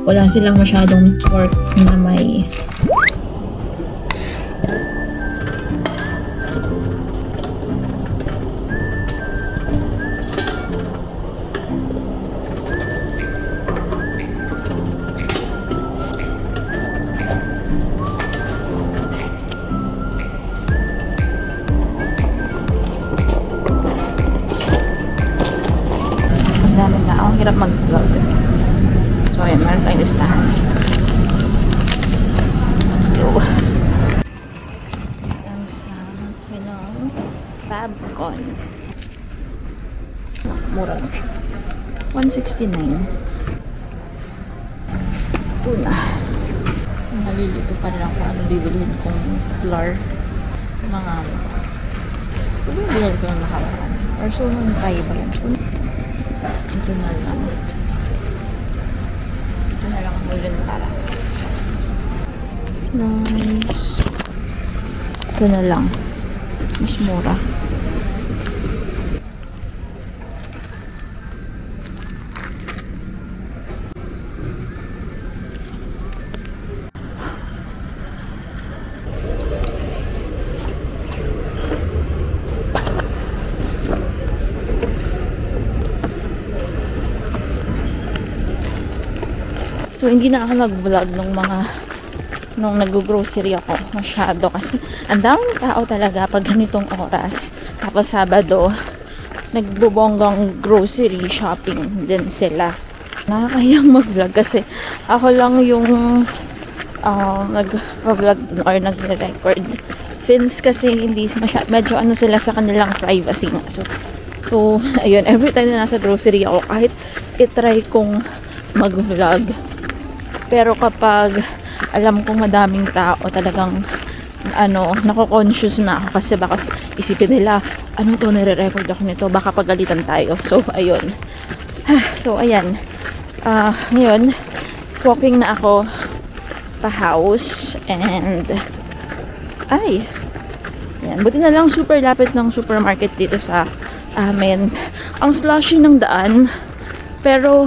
wala silang masyadong pork na may hirap mag-vlog. So, ayan, meron tayong listahan. Let's go. Ang sa Fabcon. Mura lang siya. 169. Ito na. Nalilito pa rin ako ano bibilhin kong flour. Ito na nga. Ito ba yung binili ko ng nakaraan? Or so, nung tayo ba yan? Ito na lang. Ito na lang ang mulin para. Nice. Ito na lang. Mas mura. So, hindi na ako nag-vlog nung nag-grocery ako masyado kasi ang daming tao talaga pag ganitong oras. Tapos Sabado, nagbubonggang grocery shopping din sila. Nakakayang mag-vlog kasi ako lang yung nag-vlog or nagre-record. Fins kasi hindi medyo ano sila sa kanilang privacy nga. So, ayun, every time na nasa grocery ako, kahit itry kong mag-vlog, pero kapag alam kong madaming tao, talagang nako-conscious na ako kasi baka isipin nila, ano to, nire-record ako nito, baka pagalitan tayo. So, ayun. So, ayan. Ngayon, walking na ako pa house and ayan. Buti na lang super lapit ng supermarket dito sa amin. Ang slushy ng daan, pero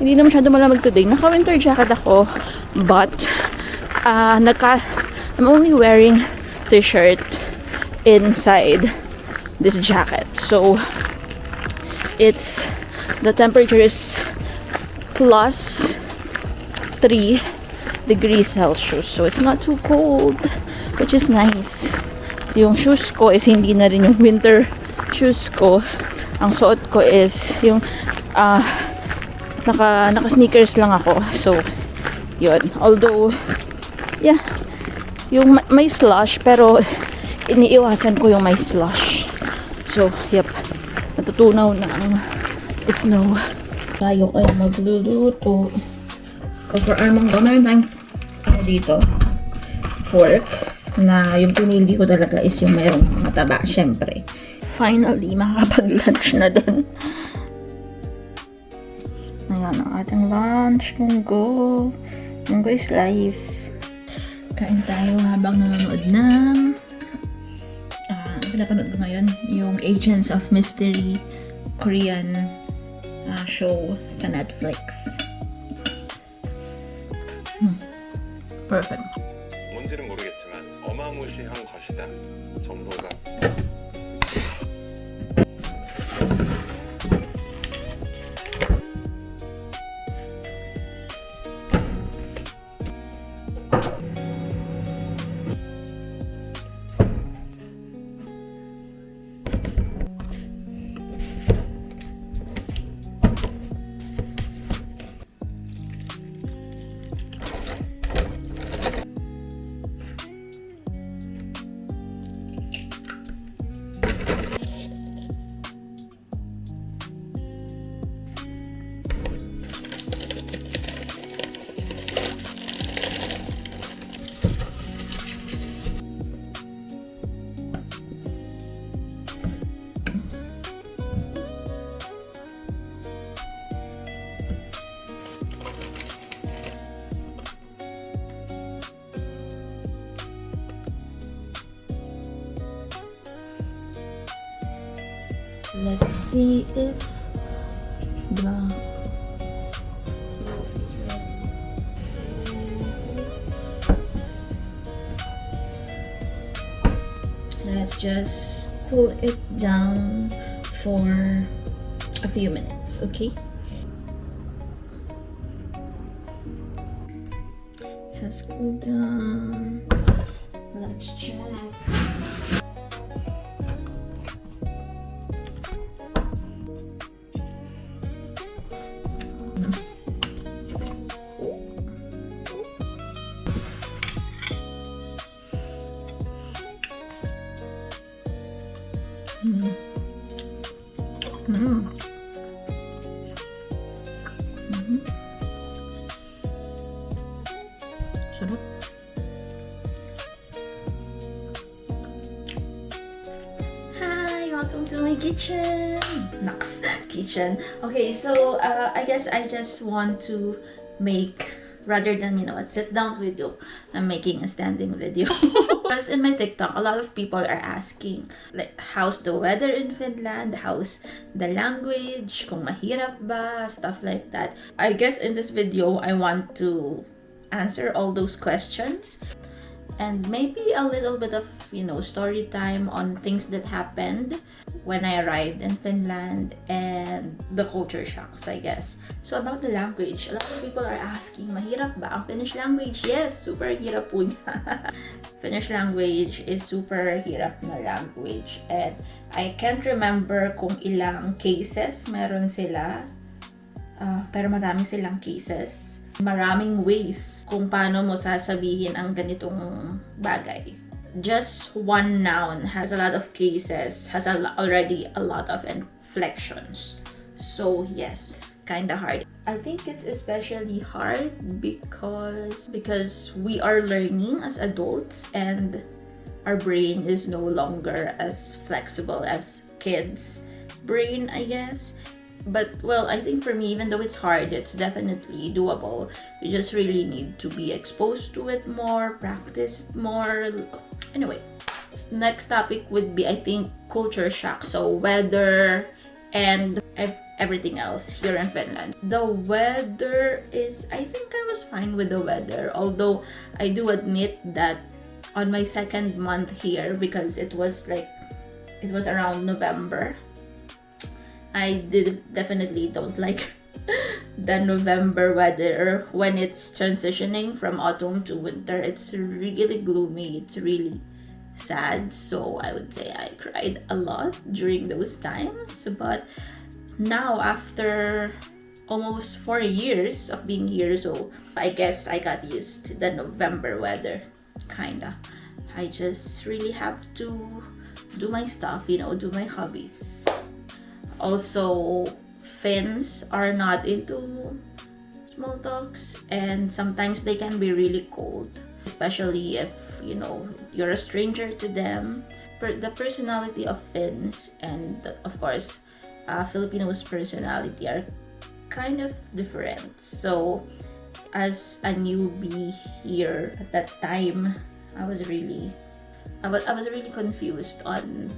hindi na masyado malamig today. Naka-winter jacket ako, but I'm only wearing t-shirt inside this jacket. So, the temperature is plus 3 degrees Celsius. So, it's not too cold, which is nice. Yung shoes ko is hindi na rin yung winter shoes ko. Ang suot ko is yung naka-sneakers lang ako. So, yun. Although, yeah, yung may slush, pero iniiwasan ko yung may slush. So, yep. Natutunaw na ang snow. Tayo ay magluluto. So, for our munggo, meron tayong dito, pork, na yung pinili ko talaga is yung mayroong mga taba, syempre. Finally, makakapag-lunch na dun. Ayan ang ating lunch. Munggo. Munggo is life. Kain tayo habang nanonood ng pinapanood ko ngayon yung Agents of Mystery Korean show sa Netflix. Perfect. 뭔지는 모르겠지만 어마무시한 것이다 정도가 Let's see if the loaf is ready. just cool it down for a few minutes, okay? Has cooled down. Let's check. Sarap. Hi, welcome to my kitchen. Naks, kitchen. Okay, so I guess I just want to make, rather than a sit down video, I'm making a standing video. Because in my TikTok, a lot of people are asking like, how's the weather in Finland, how's the language, kung mahirap ba, stuff like that. I guess in this video I want to answer all those questions and maybe a little bit of story time on things that happened when I arrived in Finland and the culture shocks, I guess. So about the language, a lot of people are asking, mahirap ba ang Finnish language? Yes, super hirap po niya. Finnish language is super hirap na language, and I can't remember kung ilang cases meron sila, pero marami silang cases. Maraming ways kung paano mo sasabihin ang ganitong bagay. Just one noun has a lot of cases, has already a lot of inflections. So yes, it's kind of hard. I think it's especially hard because we are learning as adults and our brain is no longer as flexible as kids' brain, I guess. But well, I think for me, even though it's hard, it's definitely doable. You just really need to be exposed to it more, practice it more. Anyway, next topic would be, I think, culture shock. So weather and everything else here in Finland. The weather is, I think I was fine with the weather. Although I do admit that on my second month here, because it was around November, I definitely don't like the November weather when it's transitioning from autumn to winter. It's really gloomy. It's really sad. So I would say I cried a lot during those times. But now, after almost 4 years of being here, so I guess I got used to the November weather, kinda. I just really have to do my stuff, do my hobbies. Also, Finns are not into small talks, and sometimes they can be really cold, especially if you're a stranger to them. The personality of Finns and of course Filipinos' personality are kind of different. So as a newbie here at that time, I was really confused on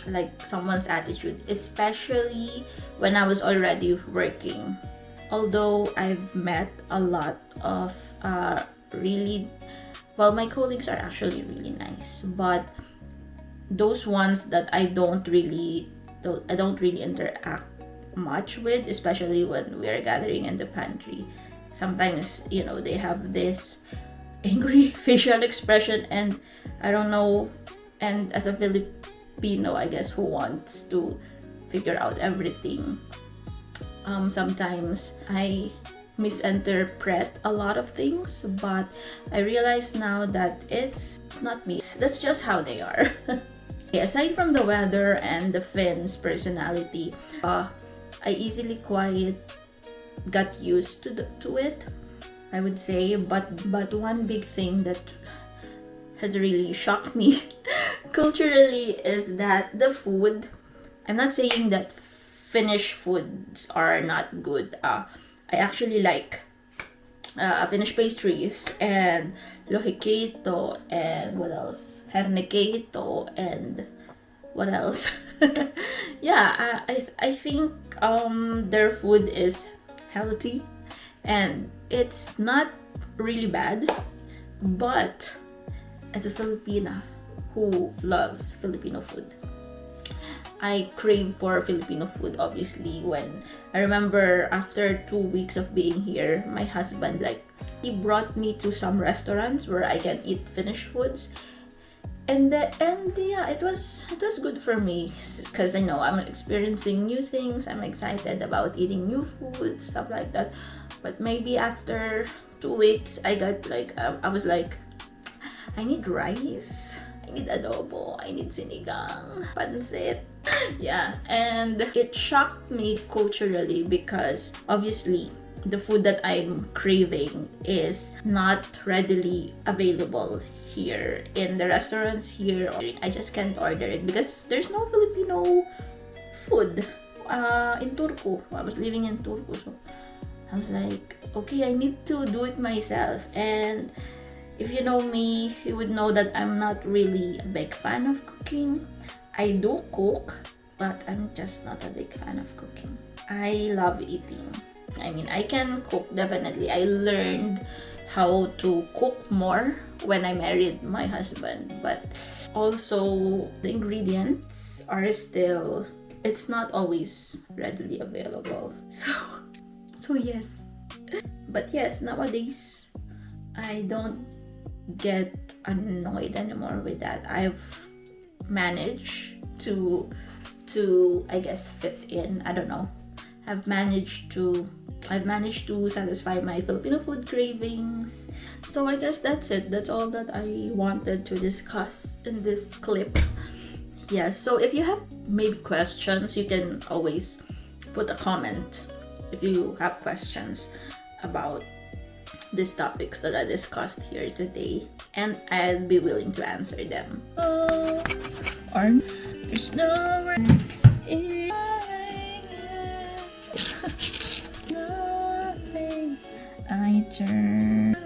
like someone's attitude, especially when I was already working. Although I've met a lot of my colleagues are actually really nice, but those ones that I don't really interact much with, especially when we are gathering in the pantry, sometimes they have this angry facial expression, and I don't know, and as a Filipino, I guess, who wants to figure out everything, sometimes I misinterpret a lot of things, but I realize now that it's not me. That's just how they are. Aside from the weather and the Finns' personality, I easily got used to it, I would say. But one big thing that has really shocked me culturally is that the food. I'm not saying that Finnish foods are not good. I actually like Finnish pastries and lohikeito and what else? Hernekeito and what else? Yeah, I think their food is healthy and it's not really bad. But as a Filipina who loves Filipino food. I crave for Filipino food, obviously. When I remember after 2 weeks of being here, my husband, like, he brought me to some restaurants where I can eat Finnish foods. And yeah, it was good for me, because I know I'm experiencing new things. I'm excited about eating new food, stuff like that. But maybe after 2 weeks, I got like, I was like, I need rice, I need adobo, I need sinigang, pansit. Yeah, and it shocked me culturally, because obviously the food that I'm craving is not readily available here in the restaurants here. I just can't order it because there's no Filipino food in Turku. I was living in Turku, so I was like, okay, I need to do it myself. And if you know me, you would know that I'm not really a big fan of cooking. I do cook, but I'm just not a big fan of cooking. I love eating. I mean, I can cook, definitely. I learned how to cook more when I married my husband, but also the ingredients are still, it's not always readily available. So yes. But yes, nowadays I don't get annoyed anymore with that. I've managed to I guess fit in. I don't know. I've managed to satisfy my Filipino food cravings. So I guess that's it. That's all that I wanted to discuss in this clip. Yeah, so if you have maybe questions, you can always put a comment if you have questions about these topics that I discussed here today, and I'll be willing to answer them. Or there's no nothing I turn